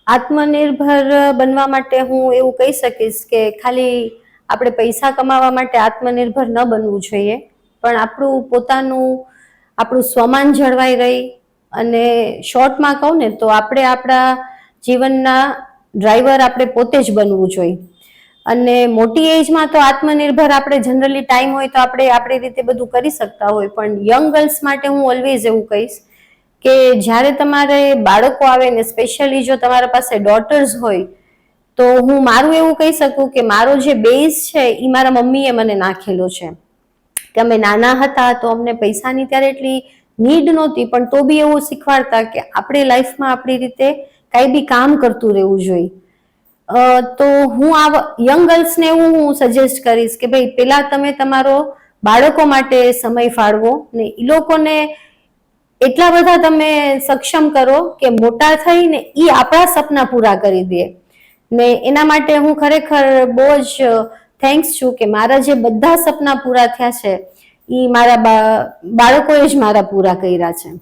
આત્મનિર્ભર બનવા માટે હું એવું કહી શકીશ કે ખાલી આપણે પૈસા કમાવા માટે આત્મનિર્ભર ન બનવું જોઈએ, પણ આપણું સ્વમાન જળવાઈ રહી અને શોર્ટમાં કહું ને તો આપણે આપણા જીવનના ડ્રાઈવર આપણે પોતે જ બનવું જોઈએ. અને મોટી એજમાં તો આત્મનિર્ભર આપણે જનરલી ટાઈમ હોય તો આપણે આપણી રીતે બધું કરી શકતા હોય, પણ યંગ ગર્લ્સ માટે હું ઓલવેઝ એવું કહીશ કે જ્યારે તમારે બાળકો આવે ને સ્પેશિયલી જો તમારા પાસે ડોટર્સ હોય તો હું મારું એવું કહી શકું કે મારો જે બેઝ છે એ મારા મમ્મીએ મને નાખેલો છે કે અમે નાના હતા તો અમને પૈસાની ત્યારે એટલી નીડ નહોતી, પણ તો બી એવું શીખવાડતા કે આપણે લાઈફમાં આપણી રીતે કાંઈ બી કામ કરતું રહેવું જોઈએ. તો હું આ યંગ ગર્લ્સને એવું હું સજેસ્ટ કરીશ કે ભાઈ પેલા તમે તમારો બાળકો માટે સમય ફાળવો ને એ લોકોને એટલા બધા તમે સક્ષમ કરો કે મોટા થઈને એ આપણા સપના પૂરા કરી દે. ને એના માટે હું ખરેખર બહુ જ થેન્ક્સ છું કે મારા જે બધા સપના પૂરા થયા છે એ મારા બાળકોએ જ મારા પૂરા કર્યા છે.